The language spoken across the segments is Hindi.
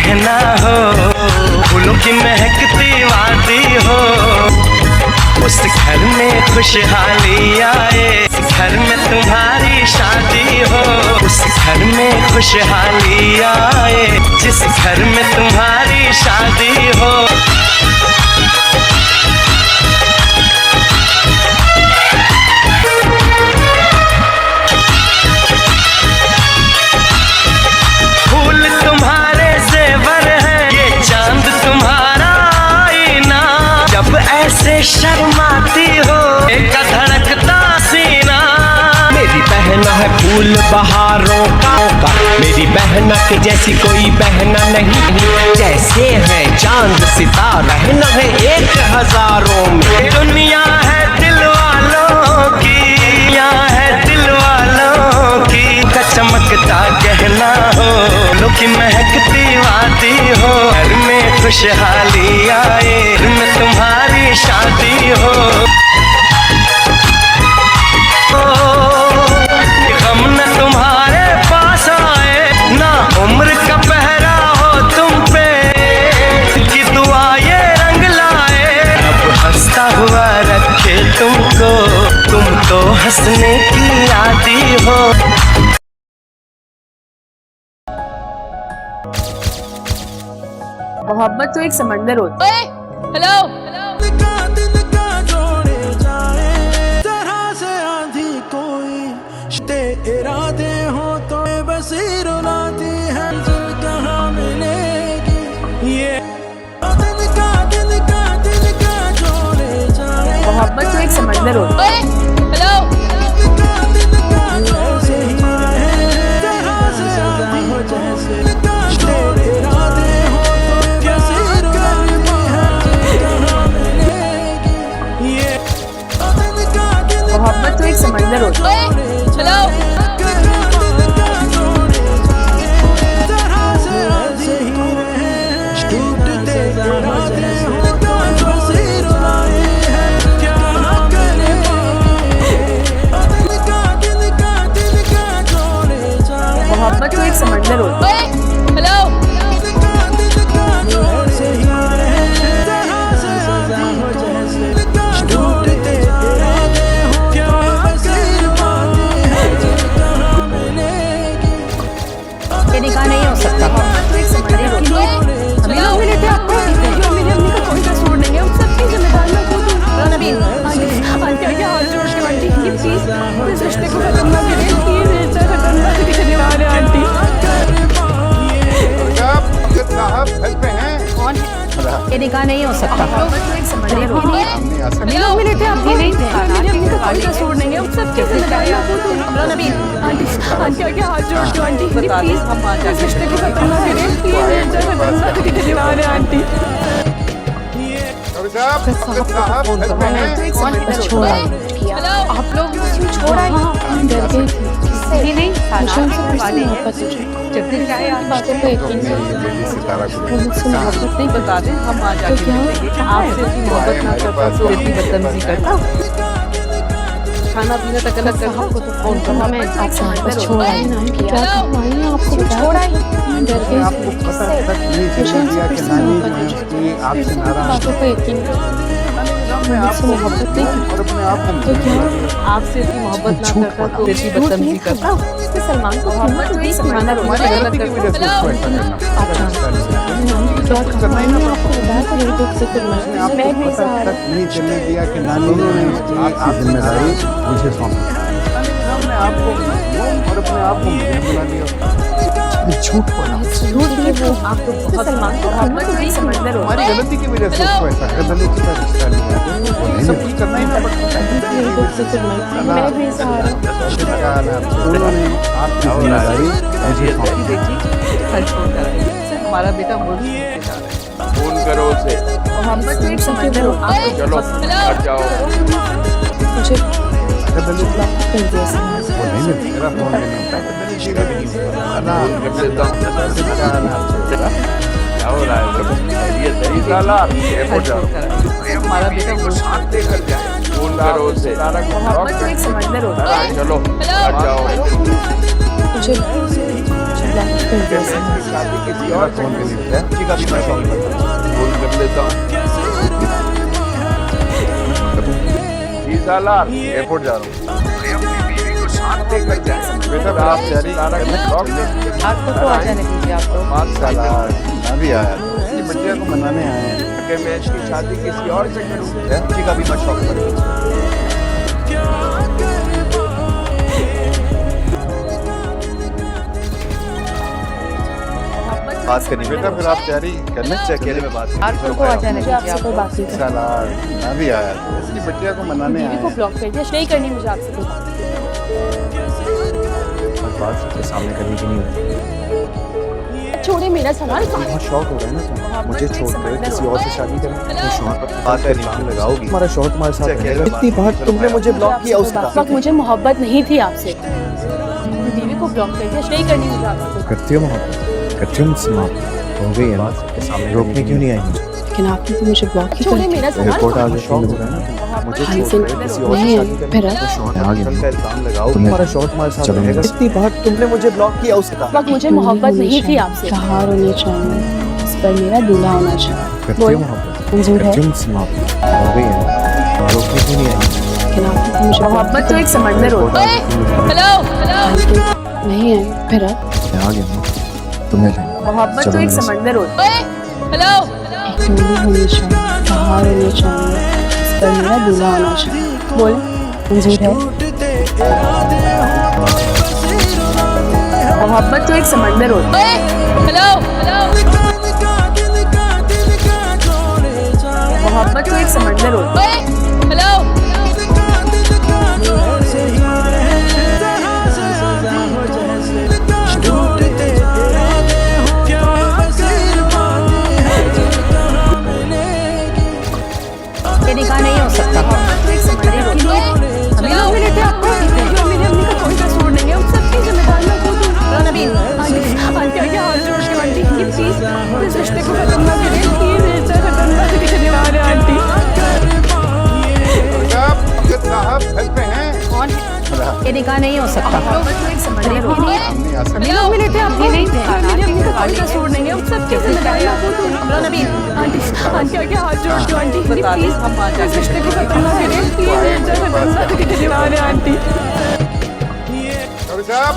बहना हो, फूलों की महकती वादी हो, उस घर में खुशहाली आए, घर में तुम्हारी शादी हो, उस घर में खुशहाली आए, जिस घर में तुम्हारी शादी हो। फूल तुम्हारे ज़ेवर हैं, ये चांद तुम्हारा आईना, जब ऐसे शर्माती हो एक धड़कता सीना। मेरी बहना है फूल बहारों का, मेरी बहना के जैसी कोई बहना नहीं, जैसे है चांद सितारा है न है एक हजारों में। दुनिया है दिल वालों की, दुनिया है दिल वालों की, का चमकता गहना हो, फूलों की महकती वादी हो, घर में खुशहाली आए, घर में तुम्हारी शादी हो। गम न तुम्हारे पास आए, ना उम्र का पहरा हो तुम पे, की दुआ ये रंग लाए, अब हंसता हुआ रखे तुमको, तुम तो हंसने की आदी हो। मोहब्बत तो एक समंदर होता है। हेलो इरादे हो तो बसी रुलाती है, कहाँ मिलेगी ये दिल का जोड़े जाए। मोहब्बत तो एक समंदर होता है। हेलो मोहब्बत तो एक समंदर होता है। हेलो मोहब्बत तो एक समंदर होता है। हेलो ये निकाह नहीं हो सकता। मोहब्बत तो एक समंदर होता है। अभी लोग मिले थे आपको, जो मेरी अम्मी का कोई कसूर नहीं है, उन सबकी जिम्मेदार मैं खुद हूँ। नबीन आंटी आगे हाथ जोड़ के आंटी प्लीज इस रिश्ते को खत्म ना करें, ये रिश्ता खत्म ना करें, शनिवार है आंटी। कौन है? ये निकाह नहीं हो सकता। मोहब्बत तो एक समंदर होता है। अभी लोग मिले थे आपको, मेरी अम्मी का कोई कसूर नहीं है, उन सबकी जिम्मेदार मैं खुद हूँ। नबीन आंटी आगे हाथ जोड़ के आंटी प्लीज इस रिश्ते को खत्म ना करें, ये रिश्ता खत्म ना करें, शनिवार है आंटी। हेलो आप लोग क्यों छोड़ आए? डर गई थी। नहीं नहीं जब दिन जाए आप बातों को यकीन वो मुझसे मोहब्बत नहीं बता दें, हम आ जाके मिलेंगे। आपसे इतनी मोहब्बत ना करता तो इतनी बदतमीजी करता। खाना पीना तक अलग करता को तो फोन करना। मैं आपसे वापस छोड़ आई ना कि क्या कमाई आपको छोड़ आई? डर गई थी बातों को यकीन मुझसे मोहब्बत नहीं तो क्या आपसे इतनी मोहब्बत ना करता तो इतनी बदतमीजी करता। सलमान को मोहब्बत तो एक समंदर होता है। गलत करता। क्या कमाई आपको बताया तो मेरी दुख से करना मैं भी सहारा नहीं चलने दिया कि नानी ने आप जिम्मेदारी मुझे सौंपी, अपने आप को और अपने आप को मुझे बुला लिया। झूठ बोला, झूठ नहीं वो आप तो बहुत सलमान को मोहब्बत तो एक समंदर होता हमारी है। गलती की वजह से उसको ऐसा गलती का रिश्ता लिया, सब कुछ करना ही पड़ता मेरी दुख से करना मैं भी सहारा है। दोनों ने आपकी जिम्मेदारी मुझे सौंपी। देखिए घर छोड़ कर आई। सिर्फ हमारा बेटा मुल्क छोड़ के जा रहा है। फोन करो उसे, मोहब्बत तो एक समंदर होता है। चलो हट जाओ। मुझे कर दिया वो नहीं मिलती, मेरा फोन नहीं मिलता। फोन कर लेता हूँ। क्या हो रहा है? ये सही साला एयरपोर्ट जाओ। सिर्फ हमारा बेटा मुल्क छोड़ के लेकर जाए। फोन करो उसे। मोहब्बत तो एक समंदर होता है। चलो हट जाओ। मुझे कर दिया सर। मैं शादी किसी और से करूं जी का भी मैं शौक फोन कर लेता हूँ। जी सालार एयरपोर्ट जा रहा हूँ। अपनी बीवी को साथ लेकर जाए बेटा। आप तैयारी ब्लॉक में आपको तो आ जाने दीजिए आपको। बात सालार मैं भी आया था ये बच्चे को मनाने आए हैं कि मैं इसकी शादी किसी और से करूं जी का भी मैं शौक बात करनी बेटा। फिर आप तैयारी करने से अकेले में बात आपको तो आ जाने मुझे दीजिए आपसे कोई आपको। बात नहीं करनी। सालार मैं भी आया था ये बच्चे को मनाने आए बीवी को हैं ब्लॉक कर दिया, नहीं करनी मुझे आपसे कोई बात। बात सबके सामने करनी की नहीं होती छोड़े मेरा सवाल। बहुत शौक हो रहा है ना तुम्हें मुझे छोड़कर किसी और से शादी करें तो शौहर पर बात करनी क्यों लगाओगी तुम्हारा शौहर तुम्हारे साथ रहेगा। इतनी बार तुमने मुझे ब्लॉक किया उस वक्त मुझे मोहब्बत नहीं थी आपसे। बीवी को ब्लॉक कर दिया, नहीं करनी मुझे आपसे। करती हो मोहब्बत करती हो मुझसे मोहब्बत हो गई है बात सबके सामने रोकने क्यों नहीं आई मुझे लेकिन आपने तो मुझे ब्लॉक ही छोड़े मेरा सवाल। एयरपोर्ट आ गया शौक हो रहा है ना मुझे छोड़कर किसी और से नहीं शादी फिर करें तो शौहर आ गया का इल्जाम लगाओ तुम्हारा शौहर तुम्हारे साथ रहेगा। इतनी बार तुमने मुझे ब्लॉक किया उसका वक्त मुझे मोहब्बत नहीं थी आपसे। हार होनी चाहिए, इस पर मेरा दूल्हा होना चाहिए। करती हो मोहब्बत मंजूर है, करती हो मुझसे मोहब्बत हो गई है रोकने क्यों नहीं आई लेकिन आपने तो मुझे मोहब्बत तो एक समंदर होता है। नहीं है फिर अब मैं आ गया हूँ तुम्हें मोहब्बत तो एक समंदर होता है। एक दूल्ही होनी चाहिए, हार होनी चाहिए, इस पर मेरा दूल्हा होना चाहिए। बोल मंजूर है। मोहब्बत तो एक समंदर होता है। मोहब्बत तो एक समंदर होता है। ये निकाह नहीं हो सकता। अभी लोग मिले थे आपको। जो मेरी अम्मी का कोई कसूर नहीं है, उन सबकी जिम्मेदारी मैं खुद हूँ। नबील आंटी आगे हाथ जोड़ के आंटी ये प्लीज इस रिश्ते को खत्म ना करें। ये रिश्ता खत्म ना करने वाले आंटी। साहब घर पे हैं। कौन है? ये निकाह नहीं हो सकता। अभी लोग मिले थे आपको। मेरी अम्मी का कोई कसूर नहीं है, उन सबकी जिम्मेदारी मैं खुद हूँ। नबील आंटी आगे हाथ जोड़ के आंटी प्लीज इस रिश्ते को खत्म ना करें। ये रिश्ता खत्म ना करने वाले आंटी। साहब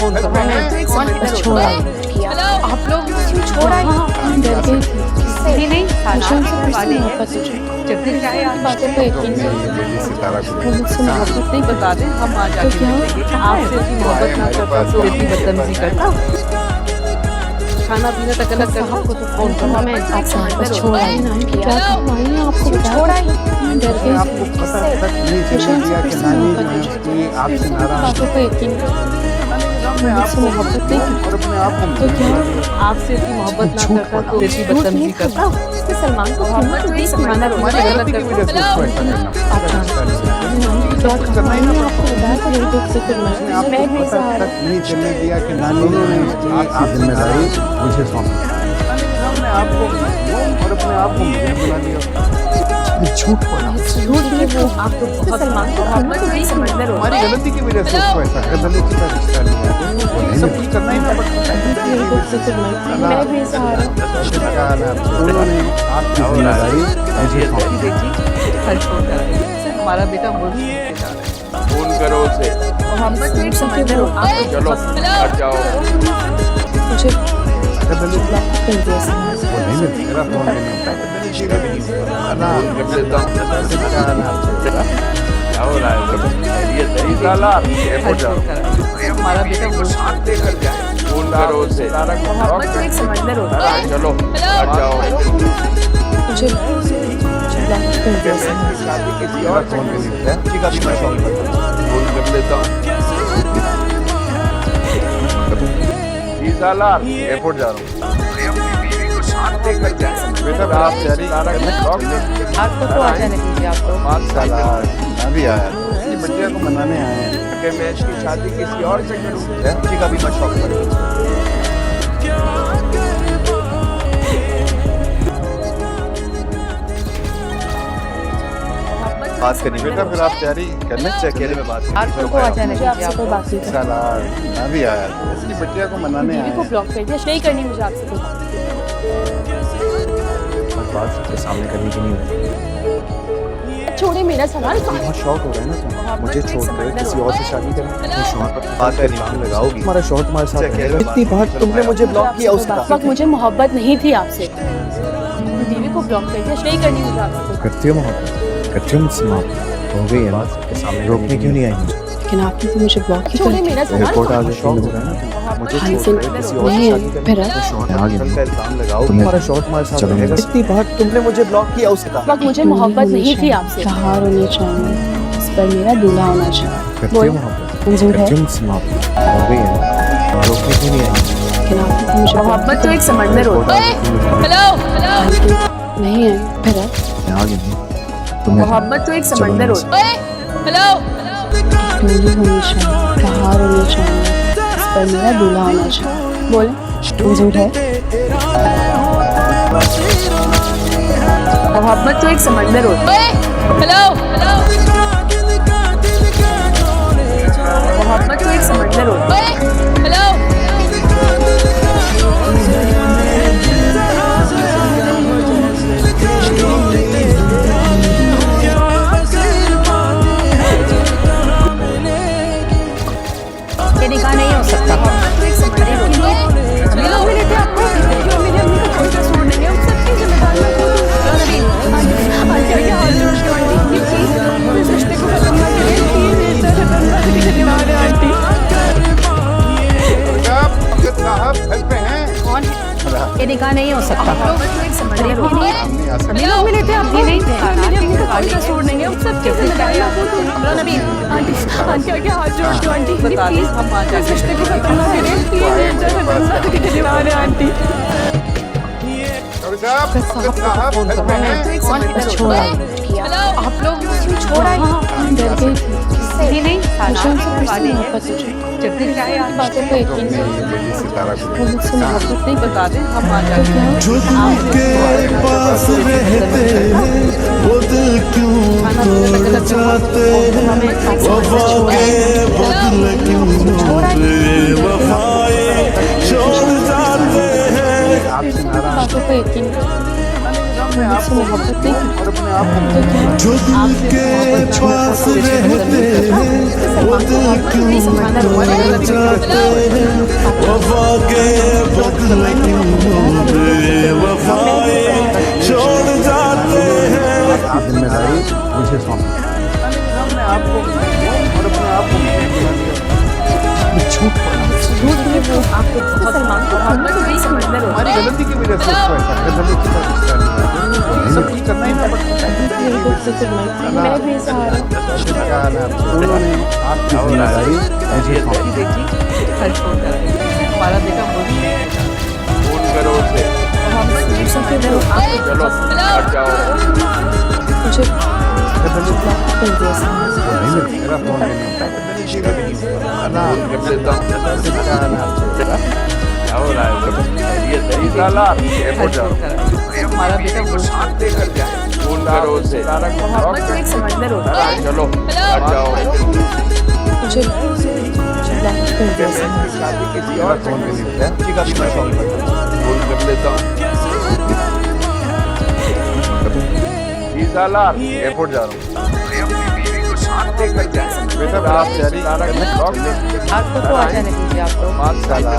घर पे हैं। छोड़ा आप लोग क्यों छोड़ा है? डर गई थी। नहीं नहीं मुझे उनसे किससे मोहब्बत मुझे जब दिन चाहे आप बातों पे यकीन नहीं। वो मुझसे मोहब्बत नहीं बता दें हम आ तो क्या आपसे इतनी मोहब्बत ना करता तो इतनी बदतमीजी करता। खाना पीना तक अलग करता आपको तो फोन करना मैं आपसे बस छोड़ा है ना क्या कमाई आपको छोड़ा है। डर गई आपको पता तक नहीं चलने दिया कि नानी जो है उसकी आपसे नाराज बातों पे यकीन मुझसे मोहब्बत नहीं और अपने आप को तो क्या आपसे इतनी मोहब्बत ना करता तो इतनी बदतमीजी करता। उसने सलमान को मोहब्बत तो एक समंदर होता है। गलती की वजह से उसको ऐसा करना क्या कमाई आपको बताया तो मेरी दुख से फिर मैं नहीं पता सहारा। तक नहीं चलने दिया कि नानी ने उसकी आपकी जिम्मेदारी मुझे सौंपी अपने आप को और अपने आप को मुझे बुला लिया झूठ बोला झूठ नहीं वो आप तो बहुत सलमान को मोहब्बत तो एक समंदर होता हमारी गलती की वजह से उसको ऐसा है गलती का रिश्ता लिया है सब कुछ करना ही ना पड़ता है मेरी दुख से फिर मैं भी सहारा। उन्होंने आपकी जिम्मेदारी मुझे सौंपी खर्च होता है। सिर्फ हमारा बेटा मुल्क छोड़ के जा रहा है। फोन करो उसे। मोहब्बत तो एक समंदर होता है। चलो हट जाओ। मुझे ब्लॉक कर दिया सलमान। नहीं मिलती मेरा फोन नहीं मिलता फोन कर लेता हूँ। क्या हो रहा है? ये सही सालार एयरपोर्ट जा रहा हूँ। सिर्फ हमारा बेटा मुल्क छोड़ के लेकर जाए। फोन करो उसे। मोहब्बत तो एक समंदर होता है। चलो हट जाओ। मुझे ब्लॉक कर दिया सलमान। शादी किसी और से नहीं है जी का भी मैं शौक फोन कर लेता हूँ। जी सालार एयरपोर्ट जा रहा हूँ। अपनी बीवी को साथ लेकर जाए बेटा। आप तैयारी ब्लॉक में आपको तो आ जाने दीजिए आपको। बात सालार मैं भी आया था ये बच्चे को मनाने आए हैं कि मैं इसकी शादी किसी और से करूँ जी का भी मैं शौक मोहब्बत बात करनी बेटा, फिर आप तैयारी कर लें, अकेले में बात आपको आ जाने मुझे आपसे कोई बात नहीं करनी। साला मैं भी आया इसकी बिटिया को मनाने बीवी आया को ब्लॉक कर दिया, नहीं करनी मुझे आपसे कोई बात। बात सबके सामने करने की नहीं होती। छोड़े मेरा सवाल। बहुत शौक हो रहा है ना तुम्हें मुझे छोड़कर किसी और से शादी करने का। शौहर पर बात करनी लगाओगी, तुम्हारा शौहर तुम्हारे साथ रहेगा। इतनी बार तुमने मुझे ब्लॉक किया उसका। उस वक्त मुझे मोहब्बत नहीं थी आपसे, बीवी को ब्लॉक कर दिया, नहीं करनी मुझे आपसे कोई। करती हो मोहब्बत, करती हो मुझसे मोहब्बत, हो गई है बात सबके सामने रोकने क्यों नहीं आई मुझे? लेकिन आपने तो मुझे ब्लॉक ही छोड़े मेरा सवाल। रिपोर्ट आ गई, शौक हो रहा है ना मुझे हाँ, छोड़कर किसी और से नहीं, शादी करने फिर का। शौहर आ गया, इल्जाम लगाओ, तुम्हारा शौहर तुम्हारे साथ रहेगा। इतनी बार तुमने मुझे ब्लॉक किया उसका। उस वक्त मुझे मोहब्बत नहीं थी आपसे। त्योहार होने चाहिए, इस पर मेरा दूल्हा होना चाहिए। करती हो मोहब्बत, मंजूर है? करती हो मुझसे मोहब्बत, हो गई है रोकने क्यों नहीं आई? लेकिन आपने तो मुझे मोहब्बत तो एक समंदर होता है। हेलो नहीं है। फिर आप मैं आ गया तुम्हें मोहब्बत तो एक समंदर होता है। हेलो डोली होनी चाहिए, त्योहार होने चाहिए, इस पर मेरा दूल्हा होना चाहिए। बोले मंजूर है? मोहब्बत तो एक समंदर होता है। हेलो मोहब्बत तो एक समंदर होता है। हेलो ये निकाह नहीं हो सकता। मोहब्बत तो एक समंदर होता है। अभी लोग मिले थे आपको, जो मेरी अम्मी का कोई कसूर नहीं है, उन सबकी जिम्मेदारी मैं खुद हूँ। आंटी क्या हाल जोड़ के आंटी, ये प्लीज इस रिश्ते को खत्म ना करें, प्लीज ये रिश्ता खत्म ना करें, धन्यवाद है आंटी। साहब घर पे हैं? कौन है? ये निकाह नहीं हो सकता। मोहब्बत तो एक समंदर होता है। हम नहीं आ सकते। अभी लोग मिले थे आपको, मेरी अम्मी का कोई कसूर नहीं है, उन सबकी जिम्मेदारी मैं खुद हूँ। आंटी क्या हाल जोड़ के आंटी, प्लीज इस रिश्ते को खत्म ना करें, प्लीज ये रिश्ता खत्म ना करें, धन्यवाद है आंटी। साहब घर पे हैं? छोड़ा आप लोग क्यों छोड़ आए? डर गई थी। सही नहीं मुझे उनसे फिर से मोहब्बत हो गई। जब दिन जाए की बातों को यकीन नहीं, सितारा को वो मुझसे मोहब्बत नहीं बता दें, हम आ जाएंगे। जो दिल के पास रहते हैं वो दिल क्यों तोड़ जाते हैं, वफा के बदले क्यों बेवफाई छोड़ जाते हैं। आपसे नाराज बातों को यकीन नहीं, वो मुझसे मोहब्बत नहीं करती। और अपने आप को जो दिल के पास रहते हैं वो दिल क्यों तोड़ जाते हैं, वफा के बदले क्यों बेवफाई छोड़ जाते हैं। आप जिम्मेदारी मुझे सौंप अपने आप को और अपने आप को झूठ आपको सलमान को मोहब्बत नहीं समझना होता हमारी है। गलती की वजह से उसको ऐसा कर गलती की वजह से सब कुछ करना ही पड़ता है। मेरे को फिक्र नहीं, मैं भी सहारा। उन्होंने आपकी जिम्मेदारी मुझे सौंपी। हमारा बेटा मोदी फोन करो उसे, मोहब्बत नहीं समझना होता है। चलो हट जाओ। मुझे ब्लॉक कर दिया सर। मेरा फोन नहीं उठाता। फोन कर देता हूँ। क्या हो रहा है? खैरियत है? साला एयरपोर्ट जाओ, हमारा बेटा मोदी फोन करो उसे। मोहब्बत तो एक समंदर होता है। चलो हट जाओ। मुझे ब्लॉक कर दिया सर। शादी किसी और से फोन भी नहीं उठाया। ठीक है, अभी मैं फोन करता हूँ। फोन कर लेता हूँ। जी साला एयरपोर्ट जा रहा हूँ। बेटा आप तैयारी आपको तो आ जाने दीजिए आप लोग। साला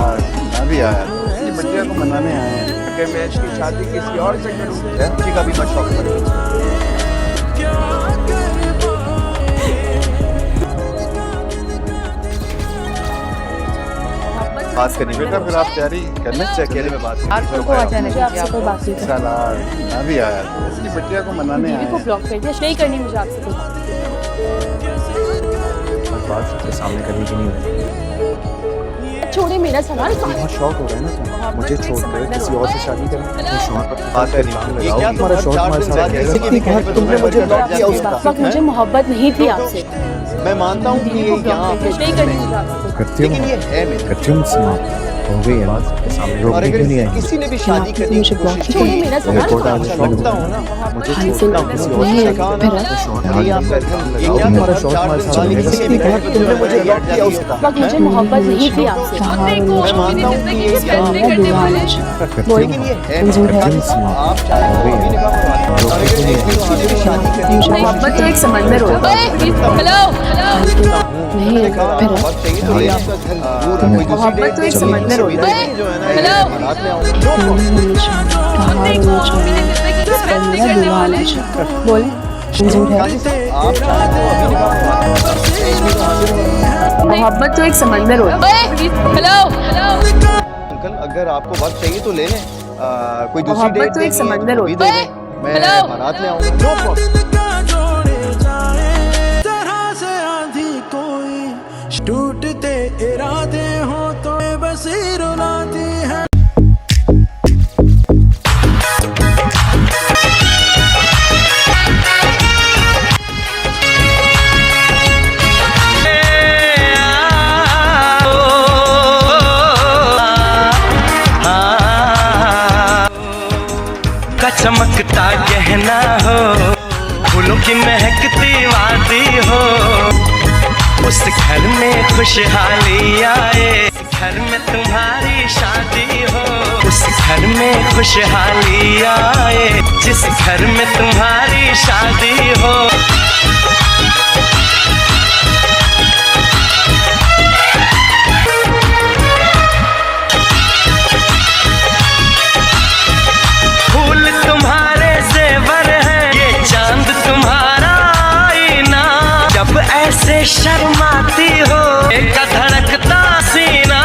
मैं भी आया इसकी बिटिया को मनाने आए हैं। कि मैं इसकी शादी किसी और से करूँ। ठीक है, अभी मैं शौक करता हूँ। बात करनी बेटा, फिर आप तैयारी कर लें, अकेले में बात आपको आ जाने मुझे आपसे कोई बात नहीं करनी। साला मैं भी आया इसकी बिटिया को मनाने आए बीवी को हैं। ब्लॉक कर दिया, नहीं करनी मुझे आपसे कोई बात। बात सबके सामने करने की नहीं होती। छोड़े मेरा सवाल। बहुत शौक हो रहा है ना तुम्हें मुझे छोड़कर किसी और से शादी करने का। शौहर पर बात करनी लगाओगी, तुम्हारा शौहर तुम्हारे साथ रहेगा। इतनी बार तुमने मुझे ब्लॉक किया उस उसका। वक्त मुझे मोहब्बत नहीं थी आपसे, मैं मानता हूँ कि बीवी को ब्लॉक कर दिया, नहीं करनी मुझे आपसे कोई बात। करती हूँ, करती हूँ मुझसे मोहब्बत, हो गई है बात सबके सामने रोकने क्यों नहीं आई? किसी ने भी मैं शादी आपने करने मुझे की ब्लॉक कोशिश किया की मेरा सवाल रिपोर्ट आज लगता हूँ ना मुझे हाँ, छोड़ना किसी और नहीं, से कहा ना फिर नहीं आप ये क्या तुम्हारा कर शौक 4 हमारे दिन साथ वाली चलेगा। किसी ने भी कहा तुमने मुझे ब्लॉक किया उसका वक्त मुझे मोहब्बत नहीं थी आपसे कहा मैं मानता हूँ कि ये इसका काम मेरा दूल्हा होना चाहिए बोल लेकिन ये है मंजूर है आप चाहे तो अभी निकाह करवा लो। अगर किसी ने भी शादी करनी की मोहब्बत तो एक समंदर होता है हेलो नहीं मैंने कहा फिर वक्त चाहिए तो ये आपका घर जरूर है। कोई दूसरी मोहब्बत डेट तो एक नहीं, समंदर कभी होता है। नहीं जो है ना हेलो। ये रात में आऊंगा होनी चाहिए कहा होना चाहिए इस पर मेरा दूल्हा होना चाहिए बोल मंजूर है आप चाहे तो अभी निकाह करवा लो। इसमें तो हाजिर हो। मोहब्बत तो एक समंदर होता है हेलो अंकल अगर आपको वक्त चाहिए तो ले लें कोई दूसरी मोहब्बत डेट तो एक देनी है समंदर तो भी होता दे है। दें मैं हेलो। बारात में आऊंगा नो प्रॉब्लम टूटते इरादे हो तो बस रुलाती है। का चमकता गहना हो, फूलों की महकती वादी हो, उस घर में खुशहाली आए, घर में तुम्हारी शादी हो, उस घर में खुशहाली आए, जिस घर में तुम्हारी शादी हो। फूल तुम्हारे जेवर हैं, ये चांद तुम्हारा आईना, जब ऐसे शर्माती हो एक धड़कता सीना।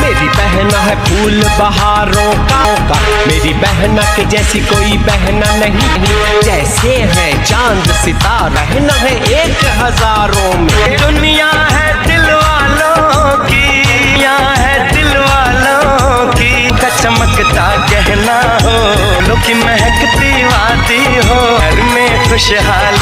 मेरी बहना है फूल बहारों का मेरी बहना के जैसी कोई बहना नहीं, जैसे है चांद सितारा है न है एक हजारों में। दुनिया है दिल वालों की, दुनिया है दिल वालों की, का चमकता गहना हो, फूलों की महकती वादी हो, घर में खुशहाली